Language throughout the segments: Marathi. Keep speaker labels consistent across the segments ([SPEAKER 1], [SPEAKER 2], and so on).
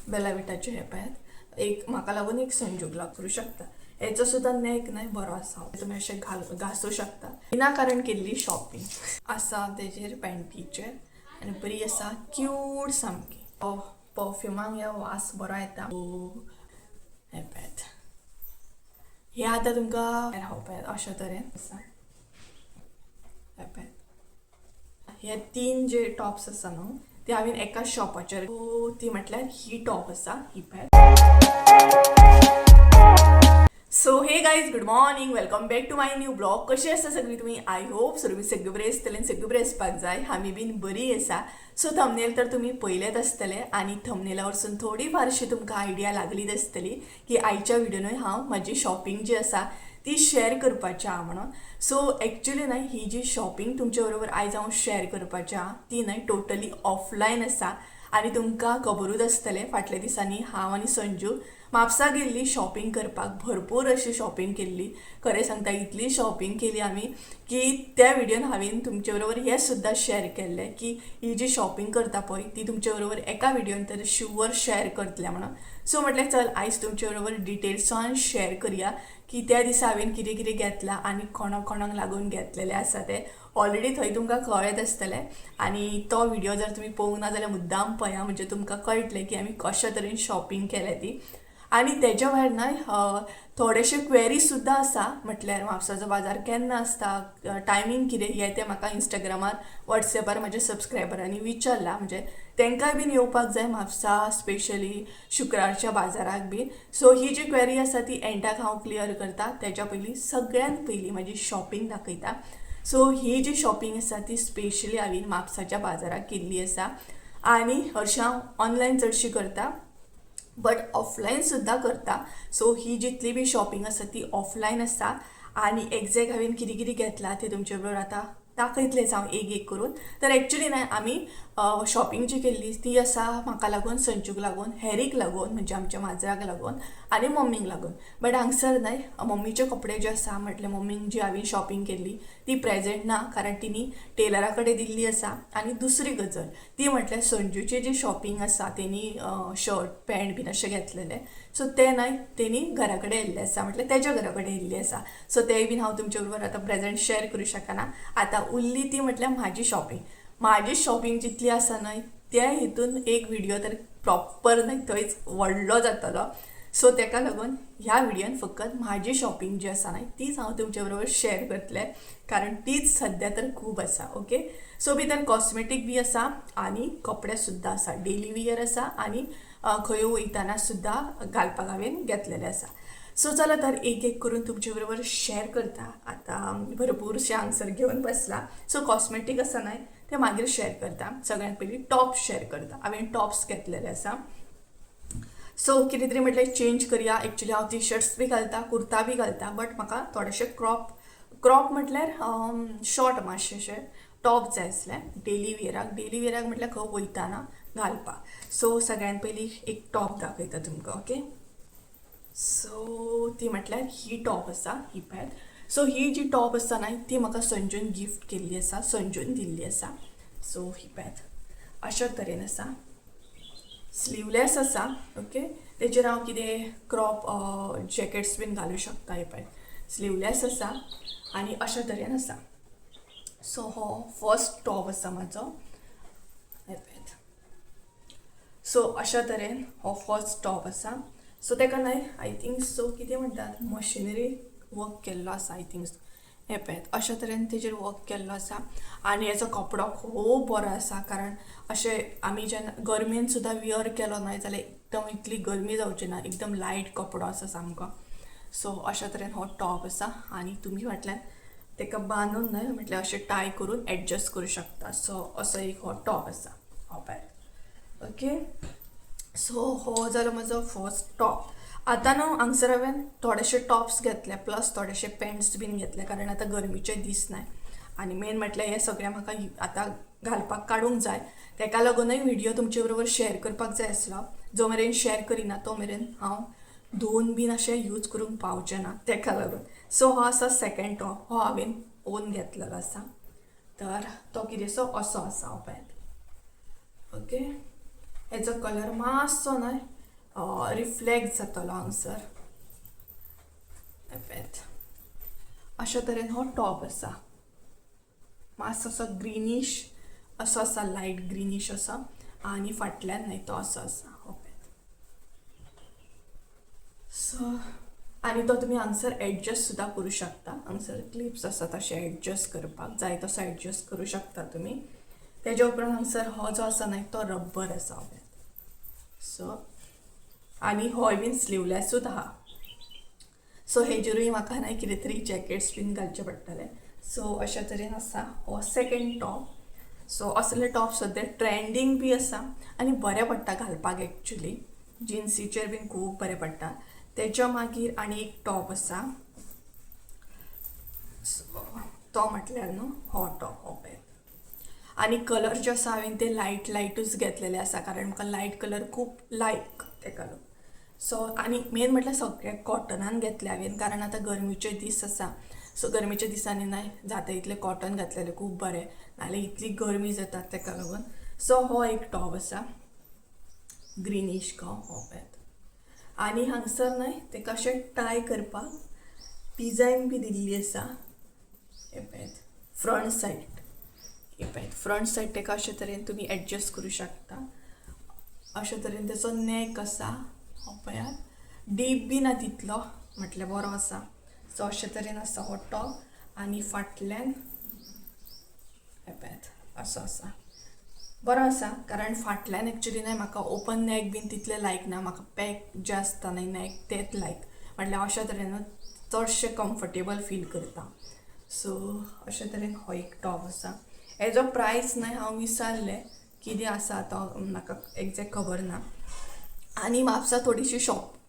[SPEAKER 1] बेला विटाचे हे पळयात एक म्हाका लागून एक संजूक करू शकता. हेचो सुद्धा नेक नाही बरो आसा, तुम्ही असे घासू शकता. विनाकारण केल्ली शॉपिंग आसा तेजेर पॅन्टीचेर आनी बरी आसा क्यूट सामकी. परफ्युमाक ह्या वास बरो येता. हे पळयात, हे आतां तुमकां पळयात अशा तरेन आसा. हे पळयात, हे 3 जे टॉप्स आसा न्हू ते हांवें एका शॉपाचेर, ती म्हटल्यार ही टॉप आसा ही पळयात. So hey guys, good morning, welcome back to my new blog. कशी आसा सगळी तुमी? आय होप सगळी सगळी बरी आसतली, सगळी बरी आसपाक जाय. आमी बीन बरी आसा. सो थंबनेल तर तुम्ही पळयलेच आसतले आनी थंबनेला वरसून थोडी फारशी तुमकां आयडिया लागलीच आसतली की आयच्या व्हिडिओनूय हांव म्हाजी शॉपिंग जी आसा ती शेअर करपाची आहा म्हणून. सो एक्चुली न्हय ही जी शॉपिंग तुमचे बरोबर आयज हांव शेअर करपाची आहा ती न्हय टोटली ऑफलायन आसा. आनी तुमकां खबरूच आसतलें फाटल्या दिसांनी हांव आनी संजू म्हापसा गेल्ली शॉपिंग करपाक. भरपूर अशी शॉपिंग केल्ली. खरें सांगता इतली शॉपिंग केली आमी की त्या व्हिडिओन हांवें तुमचे बरोबर हें सुद्दां शेअर केल्लें की ही जी शॉपिंग करता पळय ती तुमचे बरोबर एका व्हिडिओन तर शुअर शेअर करतलें म्हणून. सो म्हटलें चल आयज तुमचे बरोबर डिटेल्सान शेअर करया की त्या दिसा हांवें कितें कितें घेतलां आनी कोणाक लागून घेतलेलें आसा तें. ऑलरेडी थंय तुमकां कळत आसतलें आनी तो व्हिडिओ जर तुमी पळोवंक ना जाल्यार मुद्दाम पळया, म्हणजे तुमकां कळटलें की आमी कशा तरेन शॉपिंग केल्या ती. आनी तेज्या भायर न्हय थोडेशे क्वेरीज सुद्दां आसा. म्हटल्यार म्हापसाचो बाजार केन्ना आसता, टायमींग कितें, हें तें म्हाका इंस्टाग्रामार वॉट्सॅपार म्हाज्या सबस्क्रायबरांनी विचारलां. म्हणजे तांकांय बीन येवपाक जाय म्हापसा, स्पेशली शुक्रारच्या बाजाराक बीन. सो ही जी क्वेरी आसा ती एंडाक हांव क्लियर करता. तेच्या पयलीं सगळ्यांत पयलीं म्हाजी शॉपिंग दाखयता. सो ही जी शॉपिंग आसा ती स्पेशली हांवें म्हापसाच्या बाजाराक केल्ली आसा. आनी हरशीं हांव ऑनलायन चडशी करता बट ऑफलायन सुद्दां करता. सो ही जितली बी शॉपिंग आसा ती ऑफलायन आसा. आनी एक्झॅक्ट हांवें कितें कितें घेतलां तें तुमचे बरोबर आतां दाखयतलेंच हांव एक एक करून. तर एक्चुली न्हय आमी शॉपिंग जी केल्ली ती आसा म्हाका लागून, संजूक लागून, हॅरीक लागून म्हणजे आमच्या माजराक लागून आनी मम्मीक लागून. बट हांगसर न्हय मम्मीचे कपडे जे आसा म्हटल्यार मम्मीक जी हांवें शॉपिंग केल्ली ती प्रेझेंट ना, कारण तिणी टेलरा कडेन दिल्ली आसा. आनी दुसरी गजाल ती म्हटल्यार संजूची जी शॉपिंग आसा तेणी शर्ट पॅन्ट बीन अशें घेतलेलें. सो तें न्हय तेणी घरा कडेन येल्लें आसा, म्हटल्यार तेज्या घरा कडेन येल्ली आसा. सो तेंय बीन हांव तुमचे बरोबर आतां प्रेझेंट शेअर करूं शकना. आतां उरली ती म्हटल्यार म्हाजी शॉपिंग. म्हाजी शॉपिंग जितली आसा न्हय त्या हितून एक व्हिडिओ तर प्रॉपर न्हय थंयच व्हडलो जातलो. सो तेका लागून ह्या व्हिडिओन फकत म्हाजी शॉपिंग जी आसा न्हय तीच हांव तुमचे बरोबर शेअर करतलें, कारण तीच सद्या तर खूब आसा. ओके, सो भितर कॉस्मेटीक बी आसा आनी कपडे सुद्दां आसा, डेली वियर आसा आनी खंय वयताना सुद्दां घालपाक हांवें घेतलेले आसा. सो चला तर एक एक करून तुमचे बरोबर शेअर करता. आतां भरपूरशे हांगसर घेवन बसला. सो कॉस्मेटीक आसा न्हय ते मागीर शेअर करता. सगळ्यांत पयलीं टॉप्स शेअर करता. हांवें टॉप्स घेतलेले आसा. सो कितें तरी म्हटल्यार चेंज करया. एक्चुली हांव टी शर्ट्स बी घालता, कुर्ता बी घालता, बट म्हाका थोडेशे क्रॉप म्हटल्यार शॉर्ट मातशेशे टॉप जाय आसले डेली वियराक म्हटल्यार खंय वयताना घालपाक. सो सगळ्यांत पयलीं एक टॉप दाखयता तुमकां. ओके, सो ती म्हटल्यार ही टॉप आसा ही पॅड. सो ही जी टॉप आसा न्हय ती म्हाका संजून गिफ्ट केल्ली आसा, संजून दिल्ली आसा. सो ही पॅड अशा तरेन आसा, स्लीवलेस आसा. ओके, तेजेर हांव कितें क्रॉप जॅकेट्स बीन घालूं शकता. हे पळय स्लीवलेस आसा आनी अशा तरेन आसा. सो हो फर्स्ट टॉप आसा म्हाजो. हे पळयात, सो अशा तरेन हो फर्स्ट टॉप आसा. सो तेका न्हय आय थिंक सो कितें म्हणटात मशिनरी वर्क केल्लो आसा आय थिंक. हे पळयात अशा तरेन तेजेर वर्क केल्लो आसा आनी हेचो कपडो खूब बरो आसा. कारण अशें आमी जेन्ना गर्मेन सुद्दां वियर केलो न्हय जाल्यार एकदम इतली गरमी जावची ना, एकदम लायट कपडो आसा सामको. सो अशा तरेन हो टॉप आसा आनी तुमी फाटल्यान तेका बांदून न्हय म्हटल्यार अशें टाय करून एडजस्ट करूं शकता. सो असो एक हो टॉप आसा हो पळयात. ओके, सो हो जालो म्हजो फर्स्ट टॉप. आतां न्हू हांगसर हांवें थोडेशे टॉप्स घेतले प्लस थोडेशे पॅन्ट्स बीन घेतले, कारण आतां गरमीचे दीस नाय आनी मेन म्हटल्यार हे सगळें म्हाका आतां घालपाक काडूंक जाय. तेका लागूनय व्हिडिओ तुमचे बरोबर शेअर करपाक जाय आसलो. जो मेरेन शेअर करिना तो मेरेन हांव धुवन बीन अशें यूज करूंक पावचें ना, तेका लागून. सो हो आसा सेकंड टॉप. हो हांवें ओन घेतलेलो आसा. तर तो कितें असो आसा हो पळयात. ओके, हेचो कलर मातसो न्हय रिफ्लेक्ट जातलो हांगसर. अशा तरेन हो टॉप आसा. मातसो असो ग्रीनिश असो आसा, लायट ग्रीनिश असो, आनी फाटल्यान न्हय तो असो आसा. सो आनी तो तुमी हांगसर एडजस्ट सुद्दां करूं शकता. हांगसर क्लिप्स आसा तशें एडजस्ट करपाक जाय तसो एडजस्ट करूं शकता तुमी. तेज्या उपरांत हांगसर हो जो आसा न्हय तो रब्बर आसा. सो आनी होय बीन स्लीवलेसूच आहा. सो हेजेरूय म्हाका न्हय कितें तरी जॅकेट्स बीन घालचे पडटले. सो अशा तरेन आसा हो सेकेंड टॉप. सो असले टॉप सद्या ट्रेंडींग बी आसा आनी बरें पडटा घालपाक. एक्चुली जिन्सीचेर बीन खूब बरें पडटा. तेच्या मागीर आनी एक टॉप आसा. सो तो म्हटल्यार न्हू हो टॉप. हो पळय. आनी कलर जे आसा हांवें ते लायटूच घेतलेले आसा, कारण म्हाका लायट कलर खूब लायक तेका लागून. सो आनी मेन म्हटल्यार सगळे कॉटनान घेतले हांवें, कारण आतां गरमेचे दीस आसा. सो गरमेच्या दिसांनी न्हय जाता इतले कॉटन घातलेले खूब बरें, नाल्यार इतली गरमी जाता तेका लागून. सो हो एक टॉप आसा ग्रीनिश हो पळय. आनी हांगसर न्हय तेका अशें टाय करपाक डिझायन बी दिल्ली आसा. हे पळय फ्रंट सायड. हे पळय फ्रंट सायड तेका अशे तरेन तुमी एडजस्ट करूं शकता. अशे तरेन तेचो नॅक आसा. हो पळयात डीप बी ना तितलो, म्हटल्यार बरो आसा. सो अशे तरेन आसा हो टॉप. आनी फाटल्यान हे पळयात असो आसा. बरो आसा, कारण फाटल्यान एक्चुली न्हय म्हाका ओपन नॅक बीन तितलें लायक ना. म्हाका पॅक जे आसता न्हय नॅक तेच लायक. म्हटल्यार अशा तरेन चडशें कम्फर्टेबल फील करता. सो अशे तरेन हो एक टॉप आसा. हेजो प्रायस न्हय हांव विचारलें कितें आसा तो म्हाका एग्जॅक्ट खबर ना. आनी म्हापसा थोडीशी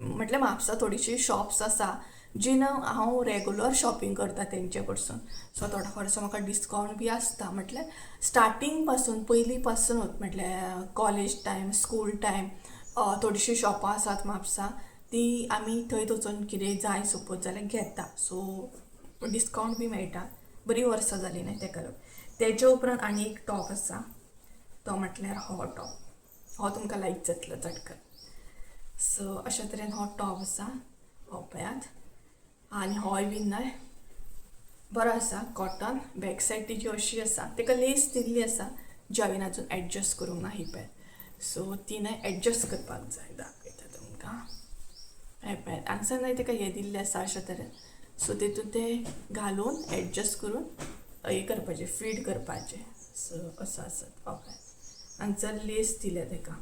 [SPEAKER 1] म्हटल्यार म्हापसा थोडीशी शॉप्स आसा जी हांव रेगुलर शॉपिंग करता तेंचे कडसून. सो थोडो खर्च म्हाका डिस्कावंट बी आसता. म्हटल्यार स्टार्टींग पासून पयलीं पासूनच, म्हटल्यार कॉलेज टायम, स्कूल टायम थोडीशीं शॉपां आसात म्हापसा, ती आमी थंय वचून कितें जाय सपोज जाल्यार घेता. सो डिस्कावंट बी मेळटा. बरीं वर्सां जालीं न्हय तेका लागून. तेच्या उपरांत आनी एक टॉप आसा तो म्हटल्यार हो टॉप. हो तुमकां लायक जातलो चटकन. सो अशा तरेन हो टॉप आसा. हो पळयात. आनी होय बीन न्हय बरो आसा कॉटन. बॅक सायड तेजी अशी आसा, तेका लेस दिल्ली आसा जी हांवें अजून एडजस्ट करूंक ना. ही पळय. सो ती न्हय एडजस्ट करपाक जाय. दाखयता तुमकां. हे पळय हांगसर न्हय तेका हें दिल्लें आसा अशे तरेन. सो तेतून ते घालून एडजस्ट करून हे करपाचें, फीड करपाचें. सो असो आसा. हो पळय हांगसर लेस दिल्या तेका.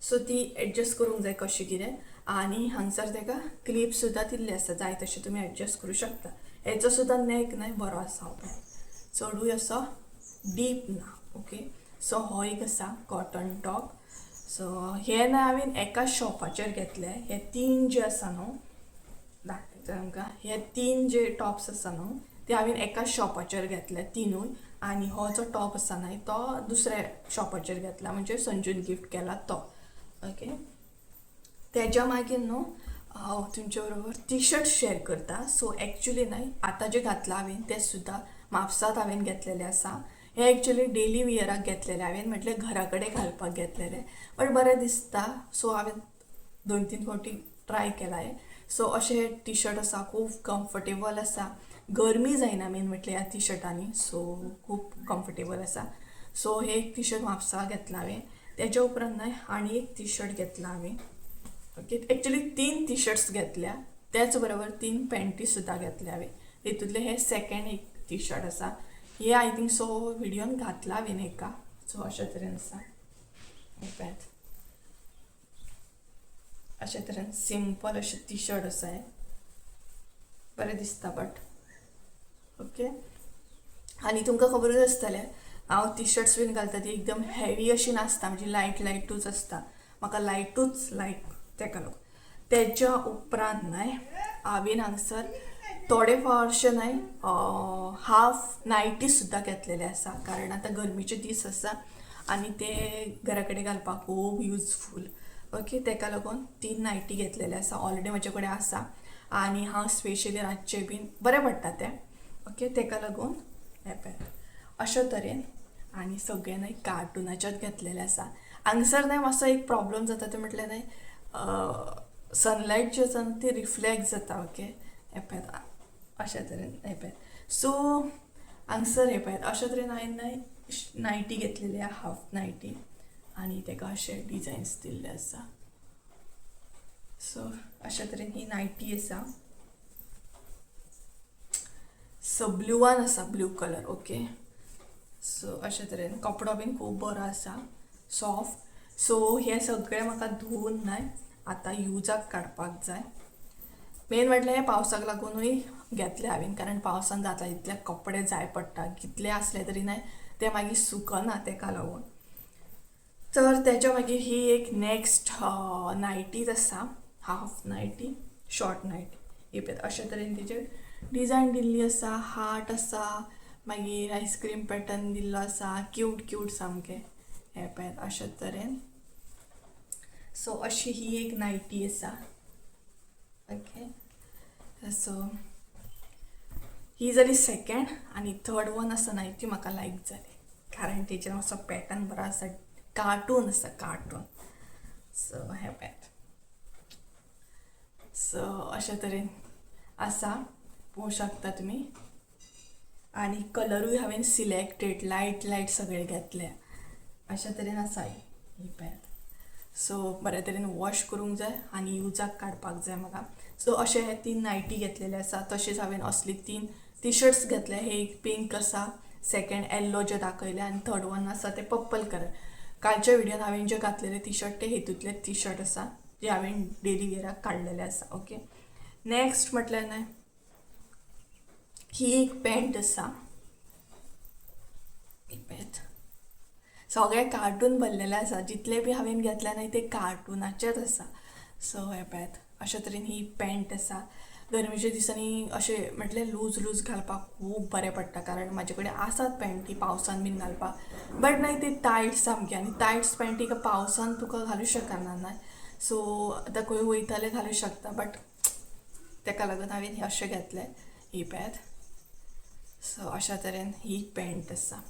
[SPEAKER 1] सो ती एडजस्ट करूंक जाय कशें कितें. आनी हांगसर तेका क्लिप सुद्दां दिल्ले आसा, जाय तशें तुमी एडजस्ट करूं शकता. हेचो सुद्दां नॅक न्हय बरो आसा. हो पळय चडूय असो डीप ना. ओके. सो हो एक आसा कॉटन टॉप. सो हे न्हय हांवें एका शॉपाचेर घेतले. हे 3 जे आसा न्हू दाखयता तुमकां. हे 3 जे टॉप्स आसा न्हू ते हांवें एका शॉपाचेर घेतले तीनूय. आनी हो जो टॉप आसा न्हय तो दुसऱ्या शॉपाचेर घेतला, म्हणजे संजून गिफ्ट केला तो. ओके. तेच्या मागीर न्हू हांव तुमच्या बरोबर टी शर्ट शेअर करता. सो एक्चुली न्हय आतां जे घातला हांवें ते सुद्दां म्हापसात हांवें घेतलेले आसा. हे एक्चुली डेली वियराक घेतलेले हांवें, म्हटल्यार घरा कडेन घालपाक घेतलेले, बट बरें दिसता. सो हांवें 2-3 फावटी ट्राय केलाय. सो अशे टी शर्ट आसा खूब कम्फर्टेबल आसा. गरमी जायना मेन म्हटल्यार ह्या टी शर्टांनी. सो खूब कम्फर्टेबल आसा. सो हे एक टी शर्ट म्हापसा घेतला हांवें. तेच्या उपरांत न्हय आनी एक टी शर्ट घेतला हांवें. ओके. एक्चुली 3 टी शर्ट्स घेतल्या, त्याच बरोबर 3 पॅन्टी सुद्दां घेतल्या हांवें. तितूंतले हे सेकेंड एक टी शर्ट आसा. हे आय थिंक सो व्हिडियोन घातला हांवें एका. सो अशे तरेन आसा. पळयात अशे तरेन सिंपल अशें टी शर्ट आसा. हे बरें दिसता बट. ओके. आनी तुमकां खबरूच आसतलें हांव टी शर्ट्स बीन घालता ती एकदम हेवी अशी नासता, म्हणजे लायटूच आसता. म्हाका लायटूच लायक तेका लागून. तेच्या उपरांत न्हय हांवें हांगसर थोडे फावट अशे न्हय हाफ नायटी सुद्दां घेतलेले आसा, कारण आतां गरमेचे दीस आसा आनी ते घरा कडेन घालपाक खूब युजफूल. ओके. तेका लागून 3 नायटी घेतलेले आसा. ऑलरेडी म्हजे कडेन आसा आनी हांव स्पेशली रातचे बीन बरें पडटा ते. ओके. तेका लागून हे पळय अशे तरेन. आनी सगळे न्हय कार्टुनाच्याच घेतलेले आसा. हांगसर न्हय मातसो एक प्रॉब्लम जाता ते म्हटल्यार न्हय सनलायट जी आसा ती रिफ्लेक्ट जाता. ओके हे पळयात अशा तरेन हे पळयात. सो हांगसर हे पळयात अशा तरेन हांवें न्हय नायटी घेतलेली आहा, हाफ नायटी, आनी ताका अशे डिझायन्स दिल्ले आसा. सो अशा तरेन ही नायटी आसा. सो ब्लूवान आसा, ब्लू कलर. ओके सो अशा तरेन कपडो बीन खूब बरो आसा, सॉफ्ट. सो हे सगळे म्हाका धुवून न्हय आतां युजाक काडपाक जाय. मेन म्हटल्यार हे पावसाक लागूनूय घेतले हांवें, कारण पावसान जाता तितले कपडे जाय पडटा, कितले असले तरी न्हय ते मागीर सुकना, ताका लागून. तर तेच्या मागीर ही एक नेक्स्ट नायटीच आसा, हाफ नायटी, शॉर्ट नायटी. हे पळय अशा तरेन तिचेर डिझायन दिल्ली आसा, हार्ट आसा, मागीर आयस्क्रीम पॅटर्न दिल्लो आसा, क्यूट क्यूट सामके. हे पळयात अशा तरेन. सो अशी ही एक नायटी आसा. ओके सो ही जाली सेकंड, आनी थर्ड वन आसा नायटी म्हाका लायक जाली, कारण तेचेर मातसो पॅटर्न बरो आसा, कार्टून आसा, कार्टून. सो हे पळयात. सो अशा तरेन आसा, पळोवंक शकता तुमी. आनी कलरूय हांवें सिलेक्टेड लायट सगळे घेतले. अशा तरेन आसा ही पळयात. सो बऱ्या तरेन वॉश करूंक जाय आनी युजाक काडपाक जाय म्हाका. सो अशे हे 3 नायटी घेतलेले आसा. तशेंच हांवें असली 3 टी शर्ट्स घेतले. हे एक पिंक आसा, सेकंड येल्लो जे दाखयले, आनी थर्ड वन आसा ते पर्पल कलर. कालच्या व्हिडियोन हांवें जे घातलेले टी शर्ट ते हेतूंतले टी शर्ट आसा, जे हांवें डेली वेअराक काडलेले आसा. ओके नेक्स्ट म्हटल्यार न्हय ही एक पॅन्ट आसा. सगळे कार्टून भरलेले आसा, जितले बी हांवें घेतले न्हय ते कार्टूनाचेच आसा. सो हे पळयात अशा तरेन ही पॅन्ट आसा. गरमेच्या दिसांनी अशे म्हटल्यार लूज घालपाक खूब बरें पडटा, कारण म्हाजे कडेन आसात पॅन्टी पावसान बीन घालपाक, बट न्हय ती टायट सामकी, आनी टायट पॅन्टी पावसान तुका घालूं शकना न्हय. सो आतां खंय वयतले घालूं शकता, बट ताका लागून हांवें हे अशें घेतले. ही पळयात. सो अशा तरेन ही पॅन्ट आसा.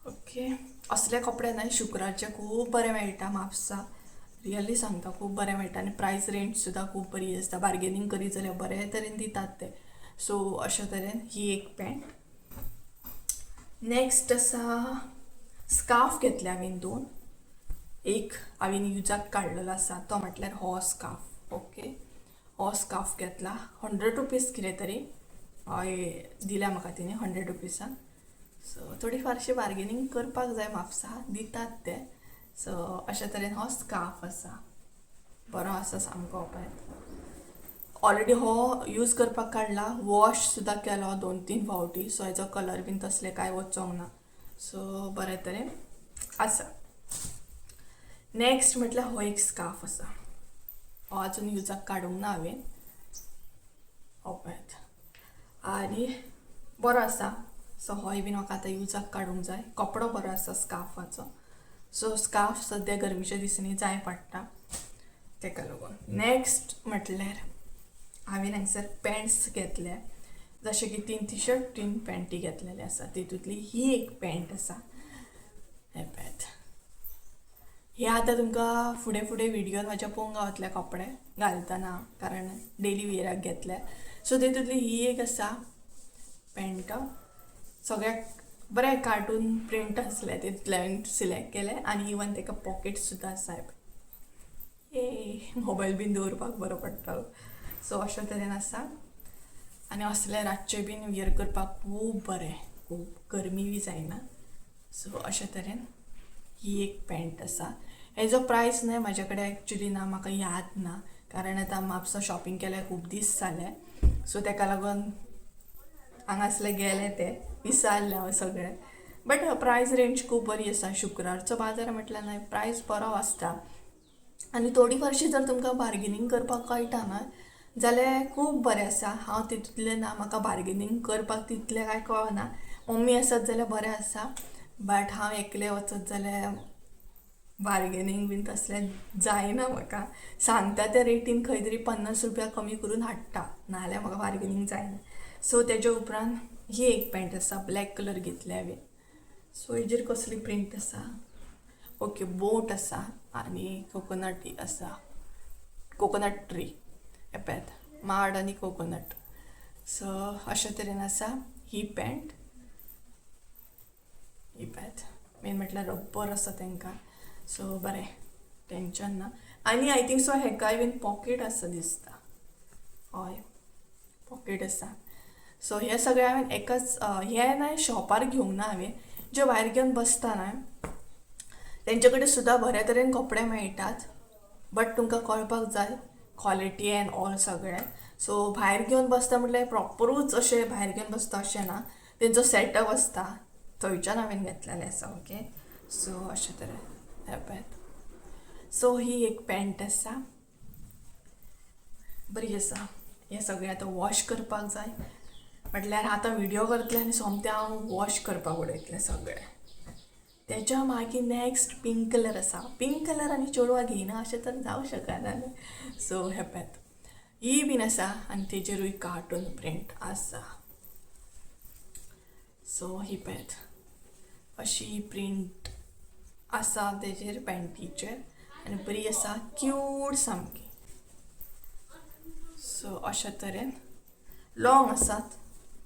[SPEAKER 1] ओके असले कपडे न्हय शुक्रारचे खूब बरे मेळटा म्हापसा, रियली सांगता खूब बरें मेळटा. आनी प्रायस रेंज सुद्दां खूब बरी आसता, बार्गेनींग करीत जाल्यार बरे तरेन दितात ते. सो अशा तरेन ही एक पॅन्ट. नेक्स्ट आसा स्कार्फ घेतले हांवें 2. एक हांवें युजाक काडलेलो आसा, तो म्हटल्यार हो स्कार्फ. ओके हो स्कार्फ घेतला, 100 रुपीज कितें तरी हय दिल्या म्हाका तिने 100 रुपीजान. सो थोडी फारशी बार्गेनींग करपाक जाय, म्हापसा दितात ते. सो अशा तरेन हो स्कार्फ आसा, बरो आसा सामको. पळय ऑलरेडी हो यूज करपाक काडला, वॉश सुद्दां केलो 2-3 फावटी. सो हेजो कलर बीन तसले कांय वचोंक ना. सो बरे तरेन आसा. नेक्स्ट म्हटल्यार हो एक स्कार्फ आसा, हो अजून युजाक काडूंक ना हांवें. हो पळयात आनी बरो आसा. सो होय बीन म्हाका आतां युजाक काडूंक जाय. कपडो बरो आसा स्कार्फाचो. सो स्कार्फ सद्या गरमेच्या दिसांनी जाय पडटा, ताका लागून. नेक्स्ट म्हटल्यार हांवें हांगसर पॅन्ट्स घेतले, जशे की 3 टी शर्ट 3 पॅन्टी घेतलेले आसा. तितूंतली ही एक पॅन्ट आसा. हे पळयात. हे आतां तुमकां फुडें व्हिडियोन म्हाज्या पळोवंक गावतले कपडे घालतना, कारण डेली वेअराक घेतले. सो तितूंतली ही एक आसा पॅन्ट, सगळ्याक बरे कार्टून प्रिंट आसले, तितूंतले हांवें सिलेक्ट केले. आनी इवन ताका पॉकेट्स सुद्दां आसा. मोबायल बीन दवरपाक बरो पडटा. सो अशा तरेन आसा. आनी असले रातचे बीन वियर करपाक खूब बरें, खूब गरमी बी जायना. सो अशा तरेन ही एक पॅन्ट आसा. हेजो प्रायस न्हय म्हाजे कडेन एक्चुली ना, म्हाका याद ना, कारण आतां म्हापसा शॉपिंग केल्या खूब दीस जाले. सो ताका लागून हांगासले गेले ते विसरले हांव सगळें. बट प्रायस रेंज खूब बरी आसा. शुक्रारचो बाजार म्हटल्यार न्हय प्रायस बरो आसता. आनी थोडी फारशी जर तुमकां बार्गेनींग करपाक कळटा न्हय जाल्यार खूब बरें आसा. हांव तितूंतलें ना, म्हाका बार्गेनींग करपाक तितलें कांय कळना. मम्मी आसत जाल्यार बरें आसा, बट हांव एकलें वचत जाल्यार बार्गेनींग बीन तसलें जायना म्हाका. सांगता त्या रेटीन खंय तरी 50 रुपया कमी करून हाडटा, नाजाल्यार म्हाका बार्गेनींग जायना. सो तेज्या उपरांत ही एक पॅन्ट आसा, ब्लॅक कलर घेतले हांवें. सो हेजेर कसली प्रिंट आसा, ओके बोट आसा आनी कोकोनट आसा, कोकोनट ट्री येपळ्यात माड आनी कोकोनट. सो अशे तरेन आसा ही पॅन्ट. ही पॅन्ट मेन म्हटल्यार रब्बर आसा तांकां, सो बरें टेंशन ना. आनी आय थिंक सो हेका बीन पॉकेट आसा दिसता. हय पॉकेट आसा. सो हे सगळे हांवें एकाच हे ना शॉपार घेवंक ना हांवें, जे भायर घेवन बसता ना तेंचे कडेन सुद्दां बऱ्या तरेन कपडे मेळटात, बट तुमकां कळपाक जाय क्वॉलिटी एंड ऑल सगळें. सो भायर घेवन बसता म्हटल्यार प्रॉपरूच अशें भायर घेवन बसता अशें ना, तेंचो सेटअप आसता थंयच्यान हांवें घेतलेलें आसा. ओके सो अशे तरेन हे पळयात. सो ही एक पॅन्ट आसा, बरी आसा. हे सगळें आतां वॉश करपाक जाय म्हटल्यार आतां व्हिडिओ करतलें आनी सोमतें हांव वॉश करपाक उडयतलें सगळें. तेच्या मागीर नेक्स्ट पिंक कलर आसा. पिंक कलर आनी चेडवां घेयना अशें तर जावं शकना न्ही. सो हे पळयात ही बीन आसा आनी तेजेरूय कार्टून प्रिंट आसा. सो ही पळयात अशी प्रिंट आसा तेजेर पॅन्टीचेर आनी बरी आसा क्यूट सामकी. सो अशा तरेन लॉंग आसात,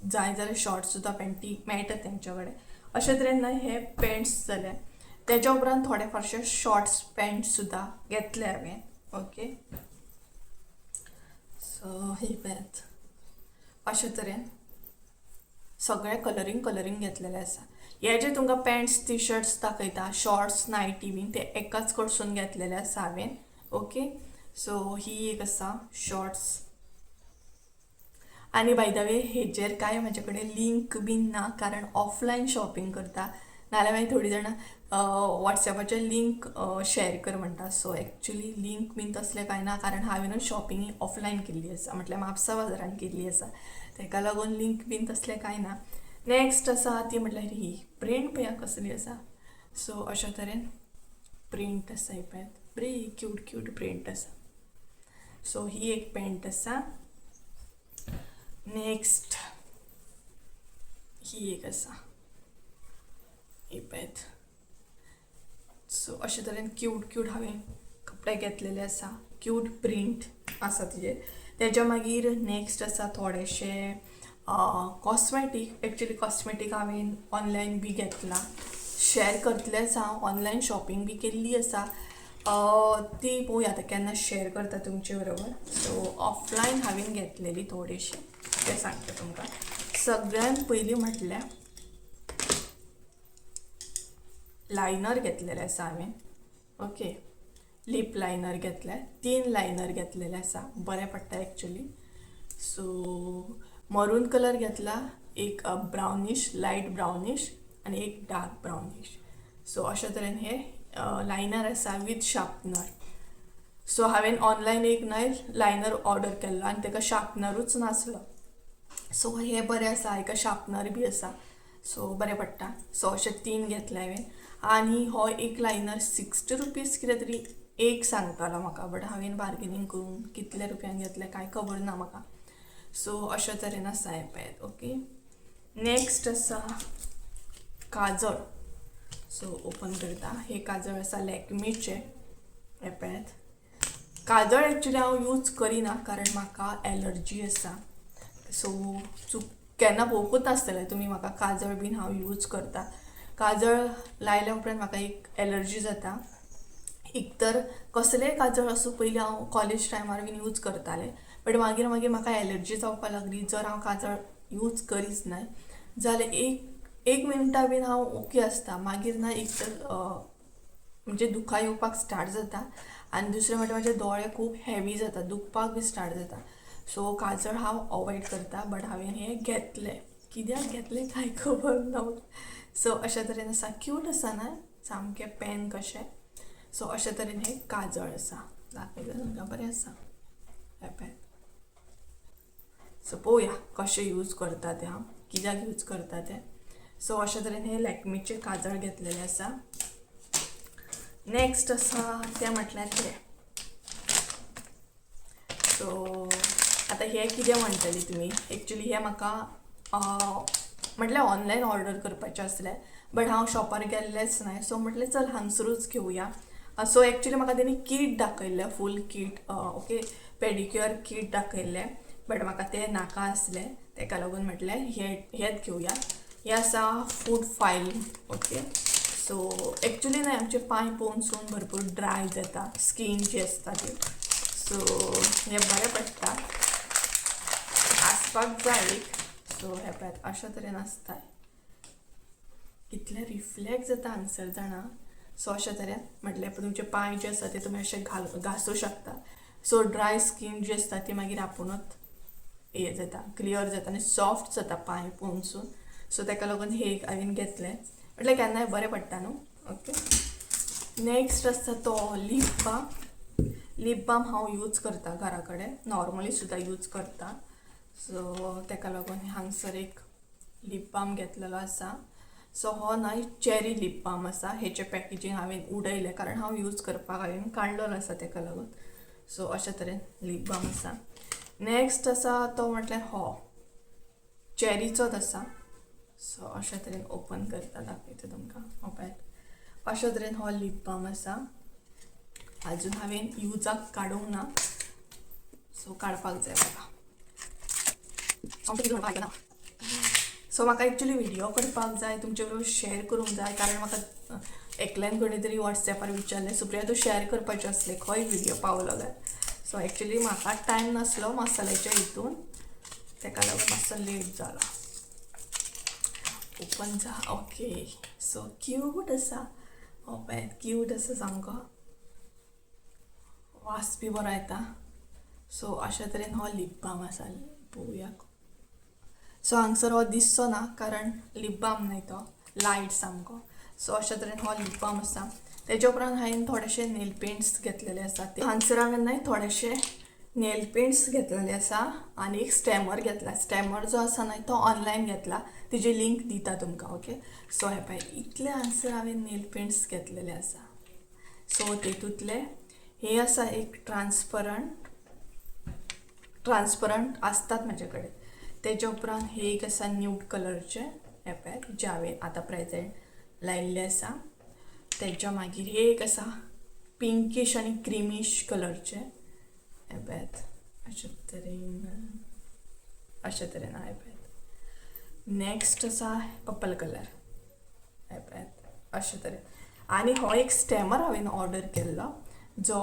[SPEAKER 1] जाय जाल्यार शॉर्ट सुद्दां पॅन्टी मेळटा तेंच्या कडेन. अशे तरेन ना हे पॅन्ट्स जाले. तेच्या उपरांत थोडे फारशे शॉर्ट्स पॅन्ट सुद्दां घेतले हांवें. ओके सो ही पळयात अशे तरेन सगळे कलरींग घेतलेले आसा. हे जे तुमकां पॅन्ट्स टी शर्ट्स दाखयता शॉर्ट्स नायटी बीन ते एकाच कडसून घेतलेले आसा हांवें. ओके सो ही एक आसा शॉर्ट्स. आनी बाय द वे हेजेर काय म्हाजे कडेन लिंक बीन ना, कारण ऑफलायन शॉपिंग करता, नाल्यार मागीर थोडी जाणां वॉट्सॅपाचेर लिंक शेअर कर म्हणटा. सो एक्चुली लिंक बीन तसलें कांय ना, कारण हांवेनूच शॉपिंग ऑफलायन केल्ली आसा, म्हटल्यार म्हापसा बाजारान केल्ली आसा, ताका लागून लिंक बीन तसलें कांय ना. नेक्स्ट आसा ती म्हटल्यार ही प्रिंट पळया कसली आसा. सो अशा तरेन प्रिंट आसा. ही पळयात बरी क्यूट प्रिंट आसा. सो ही एक पॅन्ट आसा. नेक्स्ट ही एक आसा. ही पळयात. सो अशे तरेन क्यूट हांवें कपडे घेतलेले आसा, क्यूट प्रिंट आसा तेजेर. तेच्या मागीर नेक्स्ट आसा थोडेशे कॉस्मेटीक. एक्चुली कॉस्मेटीक हांवें ऑनलायन बी घेतला, शेअर करतलेंच हांव. ऑनलायन शॉपिंग बी केल्ली आसा, ती पळोवया आतां केन्ना शेअर करता तुमचे बरोबर. सो ऑफलायन हांवें घेतलेली थोडीशी, ते सांगता तुमकां. सगळ्यात पयलीं म्हटल्यार लायनर घेतलेले आसा हांवें. ओके लिप लायनर घेतले, 3 लायनर घेतलेले आसा, बरें पडटा एक्चुली. सो मरून कलर घेतला, एक ब्राउनिश लायट ब्राउनिश आनी एक डार्क ब्राउनिश. सो अशे तरेन हे लायनर आसा विथ शार्पनर. सो हांवें ऑनलायन एक लायनर ऑर्डर केल्लो आनी ताका शार्पनरूच नासलो. सो हे बरें आसा, हाका शार्पनर बी आसा, सो बरें पडटा. सो अशे 3 घेतले हांवें. आनी हो एक लायनर 60 रुपीज कितें तरी एक सांगतालो म्हाका, बट हांवें बार्गेनींग करून कितले रुपयान घेतले कांय खबर ना म्हाका. सो अशे तरेन आसा हे पळयात. ओके नेक्स्ट आसा काजळ. सो ओपन करता. हे काजळ आसा लॅक्मीचे. हे पळयात. काजळ एक्चुली हांव यूज करिना, कारण म्हाका एलर्जी आसा. सो केन्ना पळोवंकूच नासतलें तुमी म्हाका काजळ बीन हांव यूज करता. काजळ लायल्या उपरांत म्हाका एक एलर्जी जाता. एक तर कसलेंय काजळ आसूं, पयलीं हांव कॉलेज टायमार बीन यूज करतालें, बट मागीर म्हाका एलर्जी जावपाक लागली. जर हांव काजळ यूज करीच ना जाल्यार एक मिनटां बीन हांव ओके आसता, मागीर ना एक तर म्हणजे दुखां येवपाक स्टार्ट जाता, आनी दुसरें म्हणल्यार म्हाजे दोळे खूब हेवी जाता, दुखपाक बी स्टार्ट जाता. सो काजळ हांव अवॉयड करता, बट हांवें हे घेतले. कित्याक घेतले कांय खबर ना. सो अशे तरेन आसा, क्यूट आसा ना सामकें पेन कशें. सो अशे तरेन हे काजळ आसा, दाखयता तुमकां, बरें आसा हे पेन. सो पळोवया कशें यूज करता तें, हांव कित्याक यूज करता तें. सो अशे तरेन हे लॅक्मीचे काजळ घेतलेले आसा. नेक्स्ट आसा तें म्हटल्यार हे. सो आतां हे कितें म्हणटली तुमी, एक्चुली हे म्हाका म्हटल्यार ऑनलायन ऑर्डर करपाचें आसलें, बट हांव शॉपार गेल्लेंच ना, सो म्हटलें चल हांगसरूच घेवया. सो एक्चुली म्हाका तेणी किट दाखयल्लें, full kit, okay, pedicure kit दाखयल्लें, बट म्हाका तें नाका आसलें. तेका लागून म्हटलें हेच घेवया. हे आसा फूट फायल, ओके. सो एक्चुली ना आमचे पांय पोवनसून भरपूर ड्राय जाता, स्कीन जी आसता ती. सो हे बरें पडटा, आसपाक जाय एक. सो हे पळय अशा तरेन आसता, कितले रिफ्लेक्ट जाता हांगसर जाणा. सो अशा तरेन म्हटल्यार तुमचे पांय जे आसा ते तुमी अशे घासूं शकता. सो ड्राय स्कीन जी आसता ती मागीर आपुणूच हे जाता, क्लियर जाता आनी सॉफ्ट जाता पांय पोवनसून. सो ताका लागून हे हांवें घेतलें, म्हटल्यार केन्नाय बरें पडटा न्हू, ओके. नेक्स्ट आसता तो लिप बाम. लिप बाम हांव यूज करता घरा कडेन, नॉर्मली सुद्दां यूज करता. सो ताका लागून हांगसर एक लिप बाम घेतलेलो आसा. सो हो ना चेरी लिप बाम आसा. हेचें पॅकेजींग हांवें उडयलें कारण हांव यूज करपाक हांवें काडलेलो आसा ताका लागून. सो अशा तरेन लिप बाम आसा. नेक्स्ट आसा तो म्हटल्यार हो चेरीचोच आसा. सो अशा तरेन ओपन करता, दाखयता तुमकां. हो पळय अशा तरेन हो लिप बाम आसा. अजून हांवें यूजाक काडूंक ना, सो काडपाक जाय म्हाका. सो म्हाका एक्चुली व्हिडिओ करपाक जाय, तुमचे बरोबर शेअर करूंक जाय, कारण म्हाका एकल्यान कोणी तरी वॉट्सॅपार विचारलें, सुप्रिया तूं शेअर करपाचें आसलें खंय व्हिडिओ पावलो काय. सो एक्चुली म्हाका टायम नासलो मसाल्याच्या हितून, ताका लागून मातसो लेट जाला. ओपन जा, ओके. सो क्यूट आसा, हो पळय क्यूट आसा सामको, वास बी बरो येता. सो अशा तरेन हो लिप बाम आसा, पळोवया. सो हांगसर हो दिसचो ना कारण लिप बाम न्हय तो, लायट सामको. सो अशा तरेन हो लिप बाम आसा. तेच्या उपरांत हांवें थोडेशे नेल पेंट्स घेतलेले आसा. हांगसर हांवें न्हय थोडेशे नेल पेंट्स घेतलेले आसा आनी एक स्टॅमर घेतला. स्टॅमर जो आसा न्हय तो ऑनलायन घेतला, तिची लिंक दिता तुमकां, ओके. सो हे पळय इतले हांगसर हांवें नेल पेंट्स घेतलेले आसा. सो तेतूंतले हे आसा एक ट्रान्सपरंट असतात म्हाजे कडेन. तेच्या उपरांत हे एक आसा न्यूड कलरचे, हे पळय जे हांवें आतां प्रेझेंट लायिल्ले आसा. तेच्या मागीर हे एक आसा पिंकीश आनी क्रिमीश कलरचे, हे पळयात अशे तरेन हे पळयात. नेक्स्ट आसा पर्पल कलर, हे पळयात अशे तरेन. आनी हो एक स्टॅमर हांवें ऑर्डर केल्लो, जो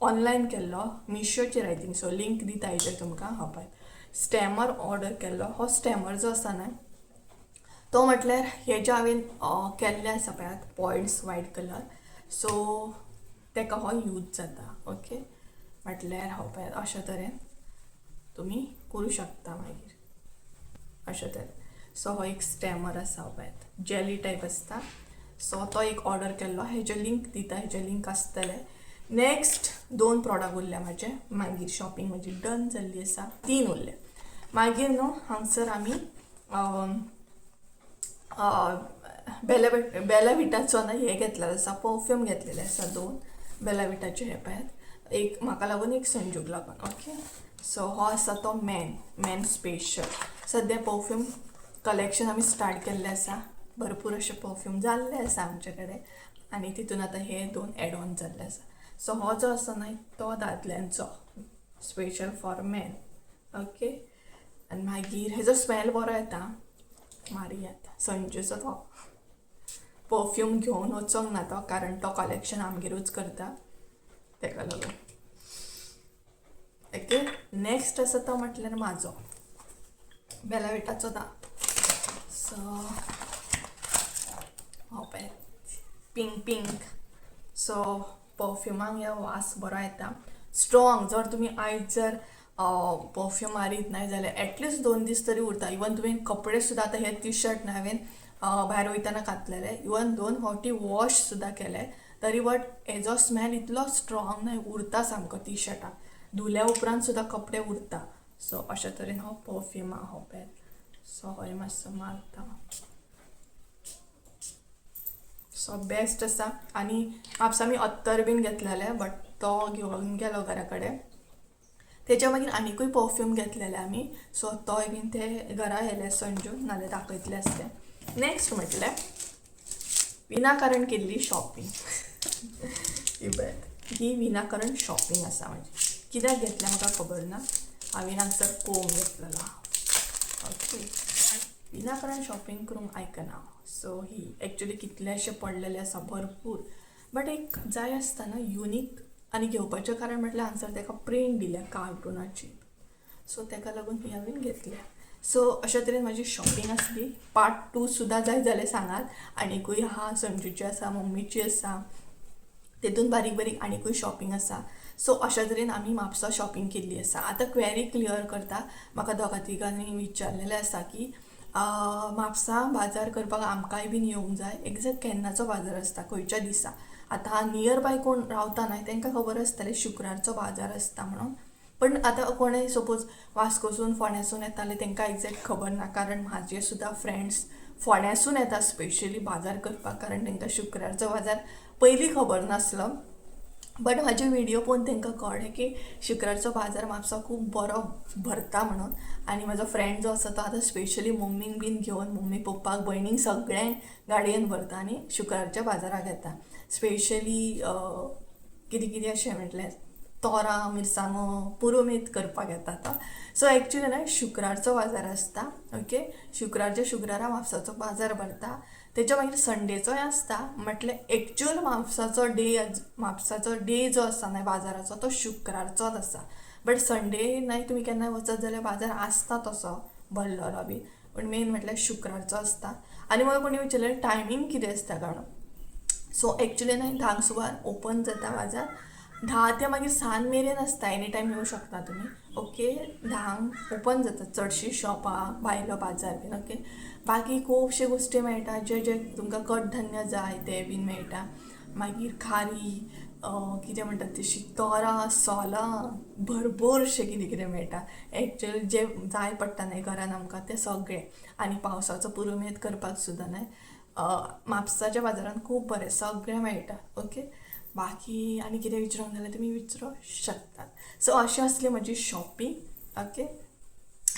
[SPEAKER 1] ऑनलायन केल्लो मिशोचेर, आय थिंक. सो लिंक दिता हेजेर तुमकां. हो पळय स्टॅमर ऑर्डर केल्लो. हो स्टॅमर जो आसा न्हय तो म्हटल्यार हे जे हांवें केल्ले आसा पळयात पॉयंट्स वायट कलर, सो ताका हो यूज जाता, ओके. म्हटल्यार हो पळयात अशा तरेन तुमी करूं शकता मागीर अशा तरेन. सो हो एक स्टॅमर आसा, हो पळयात जेली टायप आसता. सो तो एक ऑर्डर केल्लो, हेजे लिंक दिता, हेजे लिंक आसतले. नेक्स्ट 2 प्रॉडक्ट उरले म्हाजे, मागीर शॉपिंग म्हजी डन जाल्ली आसा. 3 उरले. मागीर न्हू हांगसर आमी बेला विटाचो ना हे घेतलेलो आसा, परफ्यूम घेतलेले आसा 2 बेला विटाचे, हे पळयात. एक म्हाका लागून, एक संजूक लागून, ओके. सो हो आसा तो मेन स्पेशल. सद्या परफ्यूम कलेक्शन आमी स्टार्ट केल्लें आसा. भरपूर अशे परफ्यूम जाल्ले आसा आमचे कडेन आनी तितून आतां हे 2 एड ऑन जाल्ले आसा. सो हो जो आसा न्हय तो दादल्यांचो, स्पेशल फॉर मेन, ओके. आनी मागीर हेजो स्मेल बरो येता, मारियात. संजूचो तो परफ्यूम घेवन वचोंक ना तो, कारण तो कलेक्शन आमगेरूच करता, ताका लागून, ओके. नेक्स्ट आसा तो म्हटल्यार म्हाजो बेला विटाचो दा. सो हो पळय पिंक. सो परफ्युमाक हे वास बरो येता, स्ट्रॉंग. जर तुमी आयज जर परफ्यूम मारीत नाही जाल्यार एटलिस्ट 2 दीस तरी उरता. इवन तुवें कपडे सुद्दां, आतां हे टी शर्ट न्हय हांवें भायर वयताना घातलेले, इवन 2 फावटी वॉश सुद्दां केले, तरी बट हेजो स्मेल इतलो स्ट्रॉंग न्हय, उरता सामको टी शर्टाक, धुल्या उपरांत सुद्दां कपडे उरता. सो अशा तरेन हो परफ्यूम आहा, हो पळय. सो हो मातसो मारता, सो बेस्ट आसा. आनी म्हापसा आमी अत्तर बीन घेतलेले, बट तो घेवन गेलो घरा कडेन. तेच्या मागीर आनिकूय परफ्यूम घेतलेले आमी, सो तोय बीन ते घरा येयले संजू, नाल्यार दाखयतले आसते. नेक्स्ट म्हटल्यार विनाकारण केल्ली शॉपिंग. ही विनाकारण शॉपिंग आसा म्हाजी. कित्याक घेतल्या म्हाका खबर ना. हांवें हांगसर कोम घेतलेला. ओके, विनाकारण शॉपिंग करूंक आयकना. सो ही एक्चुली कितलेशे पडलेले आसा भरपूर. बट एक जाय आसता ना युनीक. आनी घेवपाचें कारण म्हटल्यार हांगसर ताका प्रिंट दिल्या कार्टुनाची. सो ताका लागून ही हांवें घेतल्या. सो अशा तरेन म्हाजी शॉपिंग आसली. पार्ट 2 सुद्दां जाय जाल्यार सांगात. आनीकूय आहा, संजूची आसा, मम्मीची आसा, तेतून बारीक बारीक आनीकूय शॉपिंग आसा. सो अशा तरेन आमी म्हापसा शॉपिंग केल्ली आसा. आतां क्वेरी क्लियर करता. म्हाका दोगां तिगांनी विचारलेलें आसा की म्हापसा बाजार करपाक आमकांय बीन येवंक जाय. एक्झॅक्ट केन्नाचो बाजार आसता, खंयच्या दिसा. आतां नियर बाय कोण रावता न्हय तांकां खबर आसतलें शुक्रारचो बाजार आसता म्हणून. पण आतां कोणें सपोज वास्कोसून फोंड्यासून येताले तांकां एक्झॅक्ट खबर ना. कारण म्हाजे सुद्दां फ्रेंड्स फोंड्यासून येता स्पेशली बाजार करपाक. कारण तांकां शुक्रारचो बाजार पयलीं खबर नासलो. बट म्हाजे व्हिडियो पळोवन तांकां कळ्ळें की शुक्रारचो बाजार म्हापसा खूब बरो भरता म्हणून. आनी म्हाजो फ्रेंड जो आसा तो आतां स्पेशली मम्मीक बीन घेवन, मम्मी पप्पाक भयणीक सगळ्यांक गाडयेन व्हरता आनी शुक्रारच्या बाजाराक येता. स्पेशली कितें कितें अशें म्हटल्यार तोरां, मिरसांगो, पुरुमेत करपाक येता तो. सो एक्चुली ना शुक्रारचो बाजार आसता. ओके, शुक्रारच्या शुक्रारा म्हापसाचो बाजार भरता. तेच्या मागीर संडेचोय आसता. म्हटल्यार एक्चुअल म्हापसाचो डे जो आसा न्हय बाजाराचो तो शुक्रारचोच आसा. बट संडे नाही तुमी केन्नाय वचत जाल्यार बाजार आसता तसो भरलेलो बी. पण मेन म्हटल्यार शुक्रारचो आसता. आनी म्हाका कोणी विचारलें टायमींग कितें आसता काणून. सो एक्चुली ना 10 सुमार ओपन जाता बाजार. 10 ते मागीर 6 मेरेन आसता. एनी टायम येवं शकता तुमी. ओके, 10 ओपन जाता चडशीं शॉपां, भायलो बाजार बीन. ओके, बाकी खुबशे गोश्टी मेळटा जे जे तुमकां कडधान्य जाय ते बीन मेळटा. मागीर खारी, कितें म्हणटात तशीं तोरां, सोलां, भरपूरशें कितें कितें मेळटा. एक्चुअली जे जाय पडटा न्हय घरान आमकां तें सगळें. आनी पावसाचो पुरुमेत करपाक सुद्दां न्हय म्हापसाच्या बाजारान खूब बरें सगळें मेळटा. ओके, बाकी आनी कितें विचारूंक जाल्यार तुमी विचारूं शकतात. सो अशी आसली म्हजी शॉपिंग. ओके,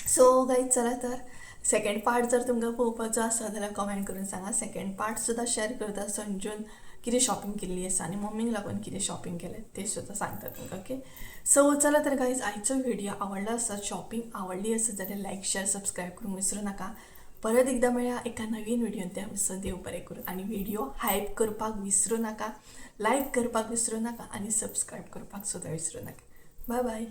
[SPEAKER 1] सो गायज चला तर सेकंड पार्ट जर तुमकां पळोवपाचो आसा जाल्यार कमेंट करून सांगा. सेकंड पार्ट सुद्दां शेअर करता. संजून कितें शॉपिंग केल्ली आसा आनी मम्मीक लागून कितें शॉपिंग केलें तें सुद्दां सांगता तुमकां. ओके, सो चला तर गायज आयचो व्हिडिओ आवडलो आसा, शॉपिंग आवडली आसा जाल्यार लायक, शेअर, सबस्क्राईब करूंक विसरू नाका. परत एकदा मेळया एका नवीन व्हिडिओन. त्या दिसा देव बरें करून. आनी व्हिडिओ हायप करपाक विसरू नाका, लायक करपाक विसरू नाका आनी सबस्क्राईब करपाक सुद्दां विसरू नाका. Bye bye.